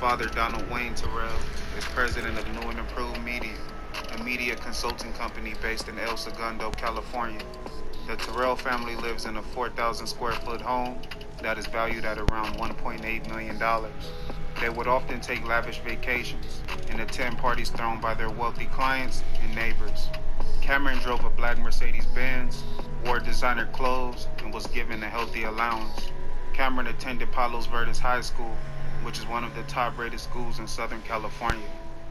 father, Donald Wayne Terrell, is president of New and Improved Media, a media consulting company based in El Segundo, California. The Terrell family lives in a 4,000 square foot home that is valued at around $1.8 million. They would often take lavish vacations and attend parties thrown by their wealthy clients and neighbors. Cameron drove a black Mercedes-Benz, wore designer clothes, and was given a healthy allowance. Cameron attended Palos Verdes High School, which is one of the top-rated schools in Southern California.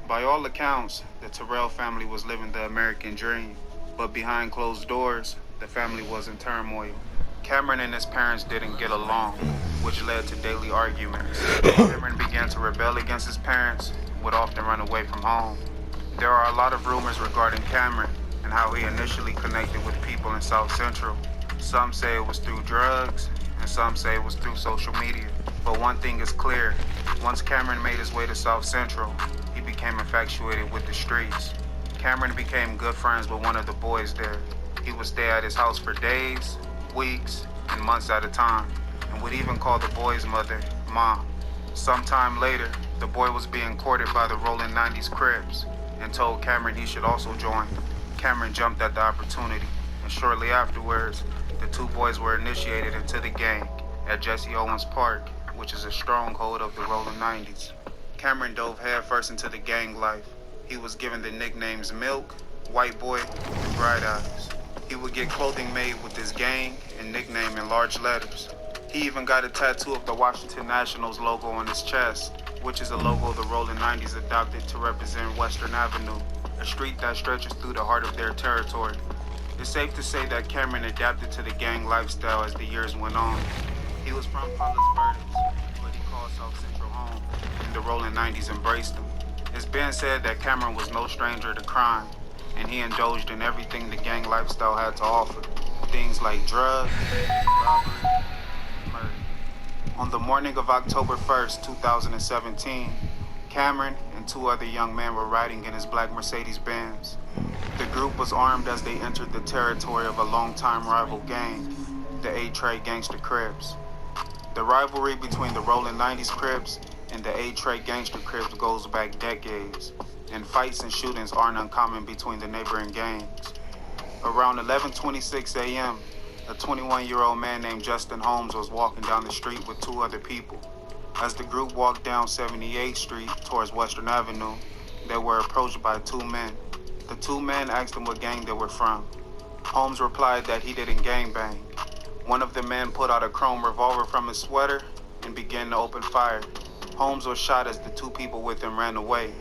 By all accounts, the Terrell family was living the American dream, but behind closed doors, the family was in turmoil. Cameron and his parents didn't get along, which led to daily arguments. Cameron began to rebel against his parents, would often run away from home. There are a lot of rumors regarding Cameron and how he initially connected with people in South Central. Some say it was through drugs, and some say it was through social media. But one thing is clear, once Cameron made his way to South Central, he became infatuated with the streets. Cameron became good friends with one of the boys there. He would stay at his house for days, weeks, and months at a time, and would even call the boy's mother, Mom. Sometime later, the boy was being courted by the Rolling 90s Crips and told Cameron he should also join. Cameron jumped at the opportunity, and shortly afterwards, the two boys were initiated into the gang at Jesse Owens Park, which is a stronghold of the Rolling 90s. Cameron dove headfirst into the gang life. He was given the nicknames Milk, White Boy, and Bright Eyes. He would get clothing made with his gang and nickname in large letters. He even got a tattoo of the Washington Nationals logo on his chest, which is a logo the Rolling 90s adopted to represent Western Avenue, a street that stretches through the heart of their territory. It's safe to say that Cameron adapted to the gang lifestyle as the years went on. He was from Palos Verdes, but he called South Central home, and the Rolling 90s embraced him. It's been said that Cameron was no stranger to crime, and he indulged in everything the gang lifestyle had to offer. Things like drugs, robbery, and murder. On the morning of October 1st, 2017, Cameron and two other young men were riding in his black Mercedes-Benz. The group was armed as they entered the territory of a longtime rival gang, the A-Tray Gangsta Crips. The rivalry between the Rolling 90s Crips and the A-Tray Gangsta Crips goes back decades, and fights and shootings aren't uncommon between the neighboring gangs. Around 11:26 a.m., a 21-year-old man named Justin Holmes was walking down the street with two other people. As the group walked down 78th Street towards Western Avenue, they were approached by two men. The two men asked him what gang they were from. Holmes replied that he didn't gangbang. One of the men put out a chrome revolver from his sweater and began to open fire. Holmes was shot as the two people with him ran away.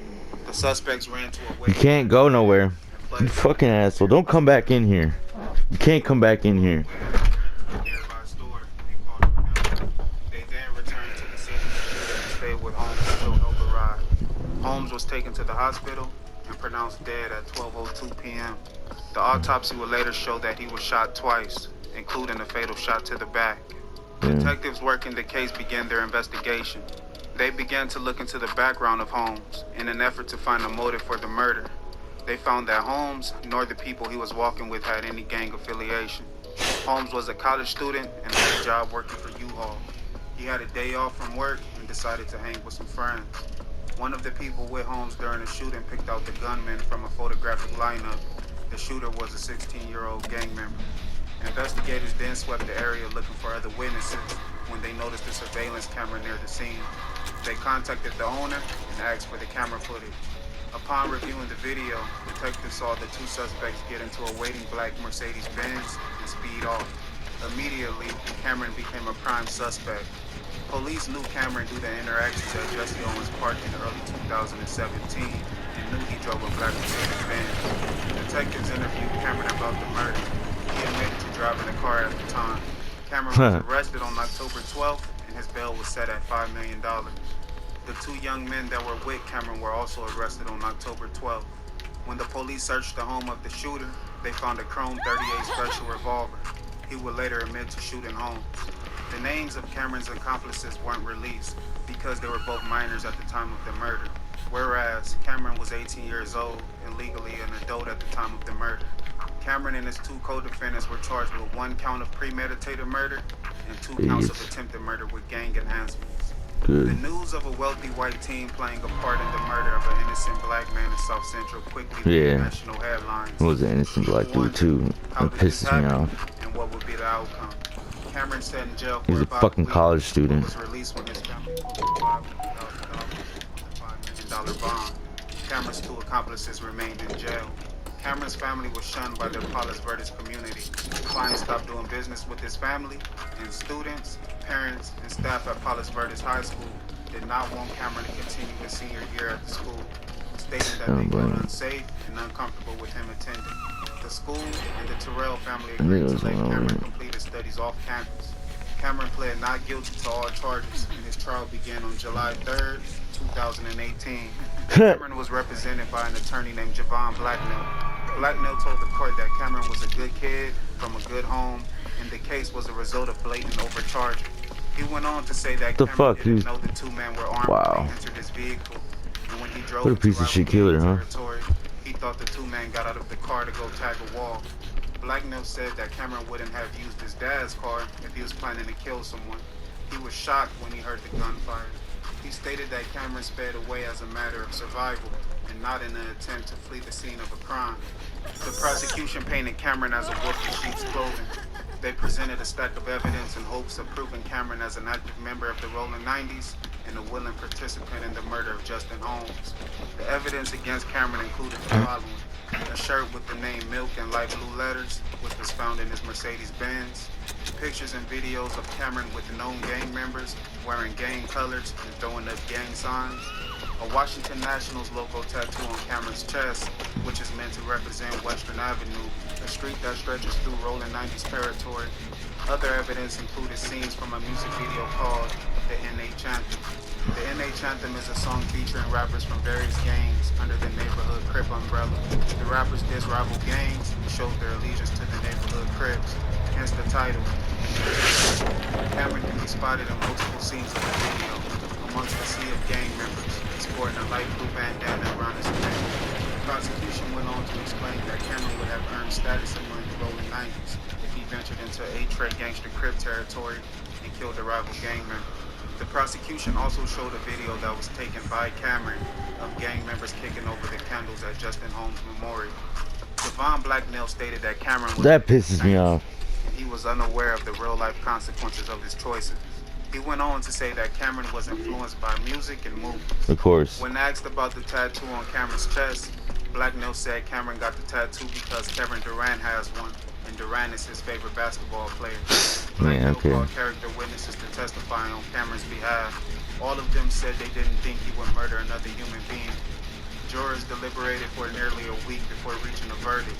The suspects ran to a You can't go nowhere. You fucking asshole. Don't come back in here. You can't come back in here. They then returned to the scene and stayed with Holmes until help arrived. Holmes was taken to the hospital and pronounced dead at 12:02 p.m. The autopsy would later show that he was shot twice, including a fatal shot to the back. Detectives working the case began their investigation. They began to look into the background of Holmes in an effort to find a motive for the murder. They found that Holmes nor the people he was walking with had any gang affiliation. Holmes was a college student and had a job working for U-Haul. He had a day off from work and decided to hang with some friends. One of the people with Holmes during the shooting picked out the gunman from a photographic lineup. The shooter was a 16-year-old gang member. Investigators then swept the area looking for other witnesses when they noticed a surveillance camera near the scene. They contacted the owner and asked for the camera footage. Upon reviewing the video, detectives saw the two suspects get into a waiting black Mercedes-Benz and speed off. Immediately, Cameron became a prime suspect. Police knew Cameron due to interactions at Jesse Owens Park in early 2017 and knew he drove a black Mercedes-Benz. Detectives interviewed Cameron about the murder. He admitted to driving the car at the time. Cameron was arrested on October 12th and his bail was set at $5 million. The two young men that were with Cameron were also arrested on October 12th. When the police searched the home of the shooter, they found a chrome .38 special revolver. He would later admit to shooting Holmes. The names of Cameron's accomplices weren't released because they were both minors at the time of the murder, whereas Cameron was 18 years old and legally an adult at the time of the murder. Cameron and his two co-defendants were charged with 1 count of premeditated murder and 2 counts of attempted murder with gang enhancements. Good. The news of a wealthy white teen playing a part in the murder of an innocent black man in South Central quickly made national headlines. It was an innocent black dude too. How It did this pisses me happen, off. and what would be the outcome? Cameron sat in jail He's for a about fucking a week, college student. was released when his family owed $500,000 $5 million bond. Cameron's two accomplices remained in jail. Cameron's family was shunned by their Palos Verdes community. Clients stopped doing business with his family, and students, parents, and staff at Palos Verdes High School did not want Cameron to continue his senior year at the school, stating that they felt unsafe and uncomfortable with him attending. The school and the Terrell family agreed to let Cameron complete his studies off campus. Cameron pled not guilty to all charges, and his trial began on July 3rd, 2018. Cameron was represented by an attorney named Javon Blacknell. Blacknell told the court that Cameron was a good kid from a good home, and the case was a result of blatant overcharging. He went on to say that Cameron didn't know the two men were armed when they entered his vehicle, and when he drove into rival territory, he thought the two men got out of the car to go tag a wall. Blacknell said that Cameron wouldn't have used his dad's car if he was planning to kill someone. He was shocked when he heard the gunfire. He stated that Cameron sped away as a matter of survival and not in an attempt to flee the scene of a crime. The prosecution painted Cameron as a wolf in sheep's clothing. They presented a stack of evidence in hopes of proving Cameron as an active member of the Rolling 90s and a willing participant in the murder of Justin Holmes. The evidence against Cameron included the following: a shirt with the name Milk in light blue letters, which was found in his Mercedes-Benz, pictures and videos of Cameron with known gang members wearing gang colors and throwing up gang signs, a Washington Nationals logo tattoo on Cameron's chest, which is meant to represent Western Avenue, a street that stretches through Rolling 90s territory. Other evidence included scenes from a music video called The NH Anthem. The NH Anthem is a song featuring rappers from various gangs under the neighborhood Crip umbrella. The rappers diss rival gangs and showed their allegiance to the neighborhood Crips, hence the title. Cameron can be spotted in multiple scenes of the video, amongst a sea of gang members, sporting a light blue bandana around his neck. The prosecution went on to explain that Cameron would have earned status among the Rolling 90s if he ventured into A-Tray gangster Crip territory and killed a rival gang member. The prosecution also showed a video that was taken by Cameron of gang members kicking over the candles at Justin Holmes Memorial. Javon Blacknell stated that Cameron was that pisses me off. And he was unaware of the real-life consequences of his choices. He went on to say that Cameron was influenced by music and movies. Of course. When asked about the tattoo on Cameron's chest, Blacknell said Cameron got the tattoo because Kevin Durant has one, and Durant is his favorite basketball player. Blacknell called character witnesses to testify on Cameron's behalf. All of them said they didn't think he would murder another human being. Jurors deliberated for nearly a week before reaching a verdict.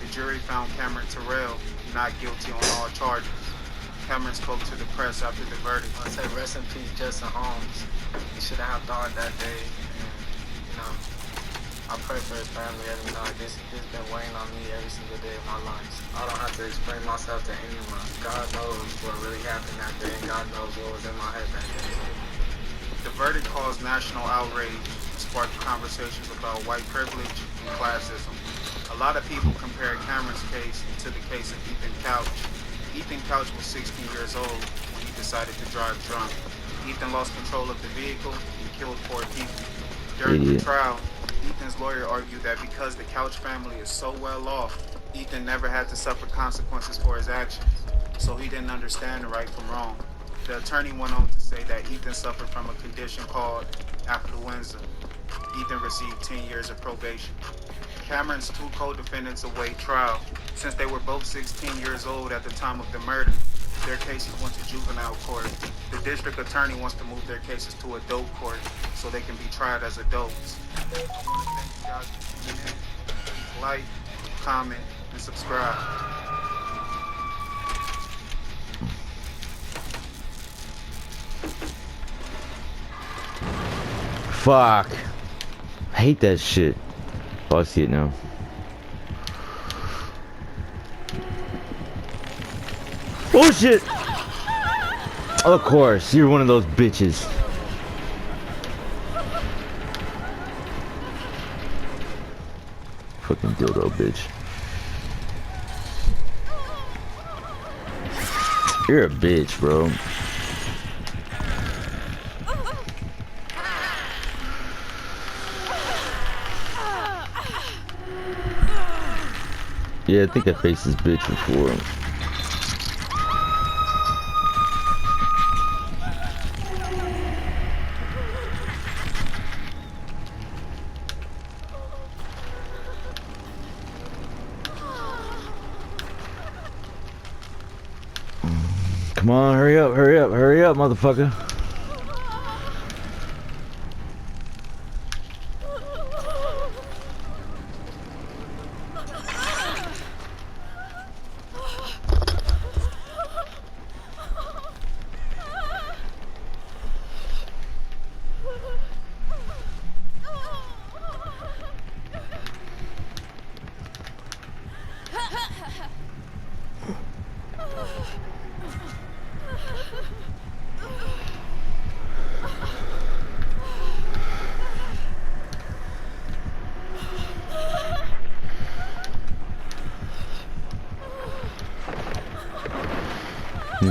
The jury found Cameron Terrell not guilty on all charges. Cameron spoke to the press after the verdict. I say rest in peace, Justin Holmes. He should have died that day. And, you know, I pray for his family every night. This has been weighing on me every single day of my life. I don't have to explain myself to anyone. God knows what really happened that day, and God knows what was in my head that day. The verdict caused national outrage, sparked conversations about white privilege and classism. A lot of people compared Cameron's case to the case of Ethan Couch. Ethan Couch was 16 years old when he decided to drive drunk. Ethan lost control of the vehicle and killed 4 people. During the trial, Ethan's lawyer argued that because the Couch family is so well off, Ethan never had to suffer consequences for his actions, so he didn't understand right from wrong. The attorney went on to say that Ethan suffered from a condition called affluenza. Ethan received 10 years of probation. Cameron's 2 co-defendants await trial. Since they were both 16 years old at the time of the murder, their cases went to juvenile court. The district attorney wants to move their cases to adult court so they can be tried as adults. I want to thank you guys for tuning in. Please like, comment, and subscribe. Fuck. I hate that shit. Oh, I see it now. Oh shit! Of course, you're one of those bitches. Fucking dildo bitch. You're a bitch, bro. Yeah, I think I faced this bitch before. Come on, hurry up, motherfucker.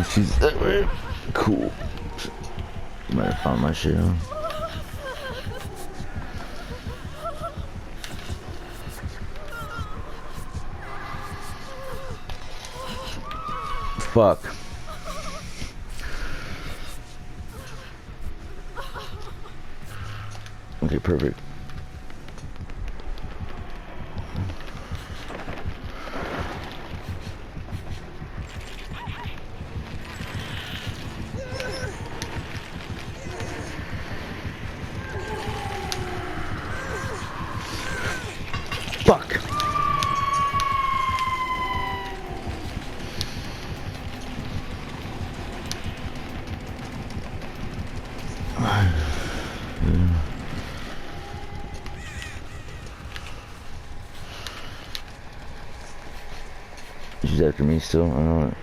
She's that way. Cool. Might have found my shit, huh? Fuck. Okay, perfect. Fuck. She's after me still, I know it.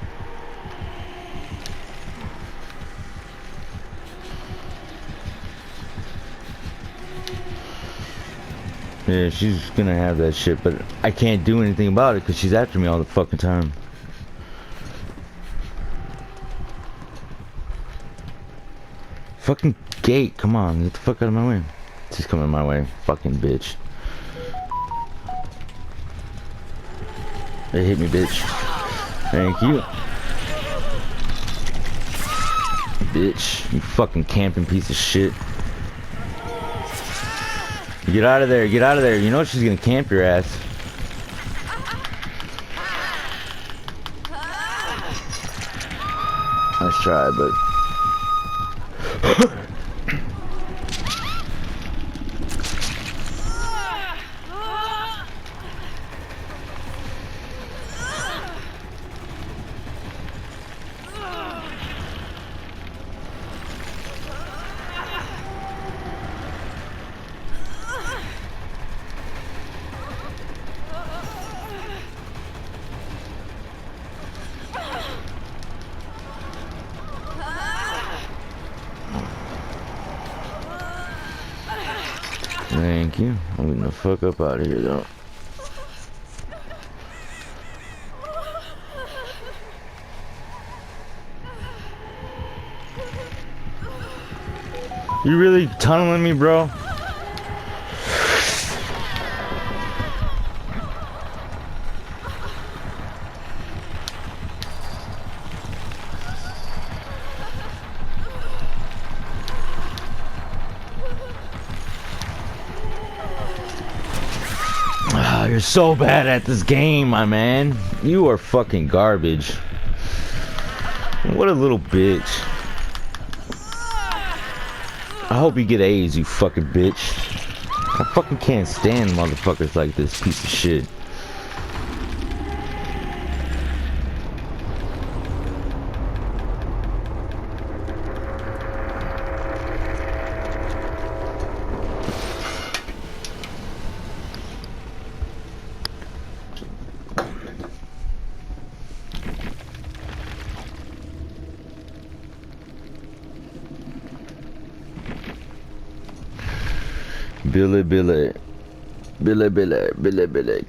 Yeah, she's gonna have that shit, but I can't do anything about it because she's after me all the fucking time. Fucking gate, come on, get the fuck out of my way. She's coming my way, fucking bitch. They hit me, bitch. Thank you. Bitch, you fucking camping piece of shit. Get out of there, get out of there. You know she's gonna camp your ass. Nice try, but... Thank you. I'm getting the fuck up out of here, though. You really tunneling me, bro? You're so bad at this game, my man. You are fucking garbage. What a little bitch. I hope you get A's, you fucking bitch. I fucking can't stand motherfuckers like this piece of shit. Bilibili. Bilibili. Bilibili.